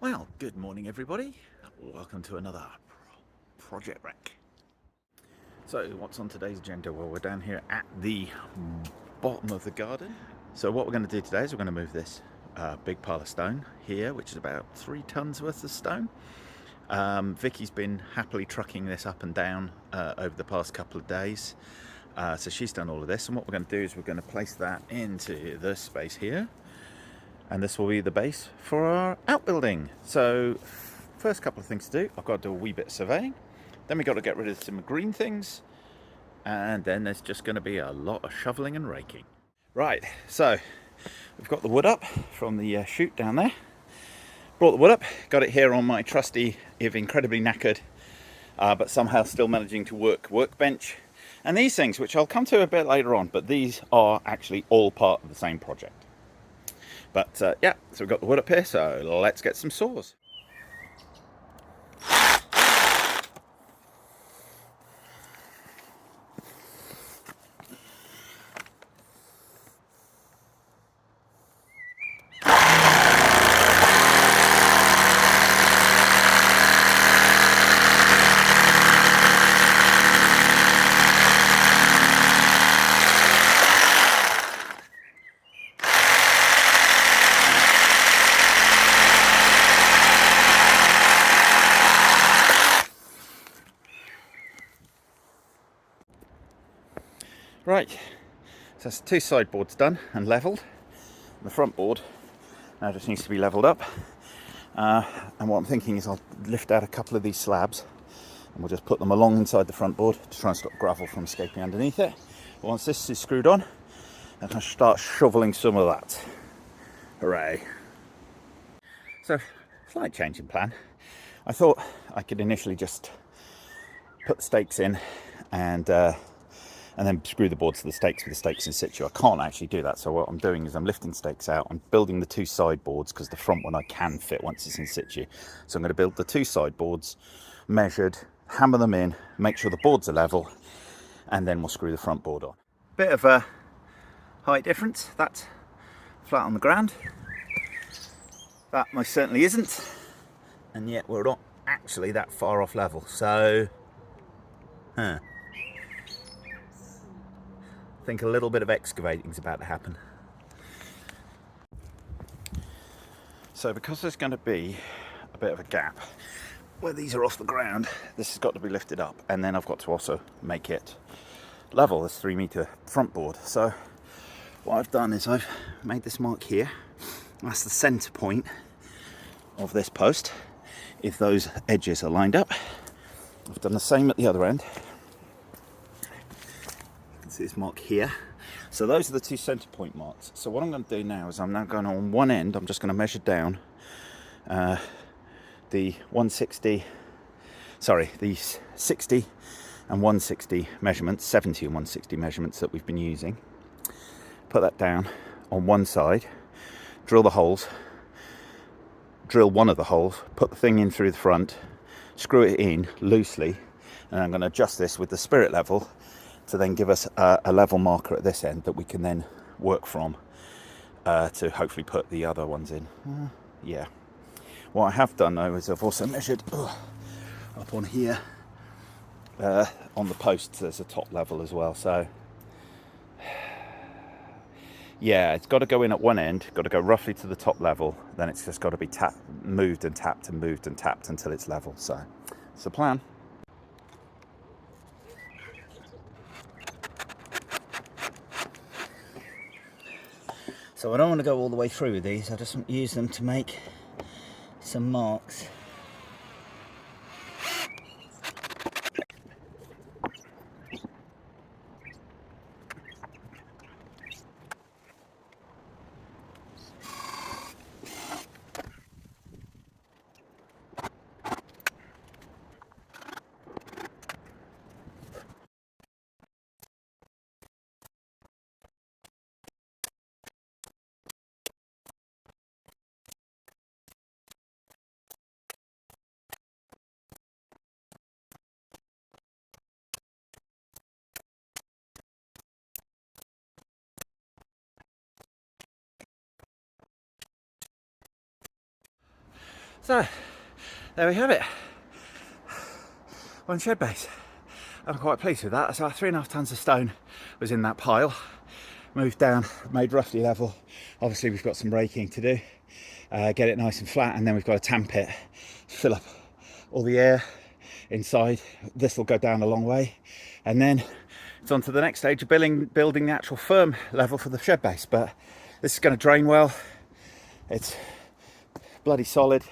Well, good morning everybody. Welcome to another Project Wreck. So what's on today's agenda? Well, we're down here at the bottom of the garden. So what we're going to do today is we're going to move this big pile of stone here, which is about 3 tons worth of stone. Vicky's been happily trucking this up and down over the past couple of days. So she's done all of this, and what we're going to do is we're going to place that into this space here. And this will be the base for our outbuilding. So first couple of things to do, I've got to do a wee bit of surveying, then we've got to get rid of some green things, and then there's just going to be a lot of shoveling and raking. Right, so we've got the wood up from the chute down there. Brought the wood up, got it here on my trusty, if incredibly knackered, but somehow still managing to workbench. And these things, which I'll come to a bit later on, but these are actually all part of the same project. But yeah, so we've got the wood up here, so let's get some saws. Right, so that's 2 sideboards done and levelled. The front board now just needs to be levelled up. And what I'm thinking is I'll lift out a couple of these slabs and we'll just put them along inside the front board to try and stop gravel from escaping underneath it. But once this is screwed on, I can start shoveling some of that. Hooray. So, slight change in plan. I thought I could initially just put the stakes in and then screw the boards to the stakes with the stakes in situ. I can't actually do that, so what I'm doing is I'm lifting stakes out. I'm building the 2 sideboards because the front one I can fit once it's in situ. So I'm going to build the 2 sideboards, measured, hammer them in, make sure the boards are level, and then we'll screw the front board on. Bit of a height difference. That's flat on the ground. That most certainly isn't, and yet we're not actually that far off level. So, I think a little bit of excavating is about to happen. So because there's going to be a bit of a gap where these are off the ground, this has got to be lifted up, and then I've got to also make it level, this 3 metre front board. So what I've done is I've made this mark here. That's the centre point of this post if those edges are lined up. I've done the same at the other end. See this mark here. So those are the 2 centre point marks. So what I'm going to do now is I'm now going on one end, I'm just going to measure down the 60 and 160 measurements, 70 and 160 measurements that we've been using. Put that down on one side, drill the holes, drill one of the holes, put the thing in through the front, screw it in loosely, and I'm going to adjust this with the spirit level to then give us a level marker at this end that we can then work from to hopefully put the other ones in. Yeah. What I have done though is I've also measured up on here on the posts. There's a top level as well. So yeah, it's got to go in at one end, got to go roughly to the top level. Then it's just got to be moved and tapped and moved and tapped until it's level. So it's the plan. So I don't want to go all the way through with these, I just want to use them to make some marks. So, there we have it. One shed base. I'm quite pleased with that. So 3.5 tons of stone was in that pile. Moved down, made roughly level. Obviously we've got some raking to do. Get it nice and flat, and then we've got a tan pit. Fill up all the air inside. This will go down a long way. And then it's on to the next stage of building the actual firm level for the shed base. But this is going to drain well. It's bloody solid.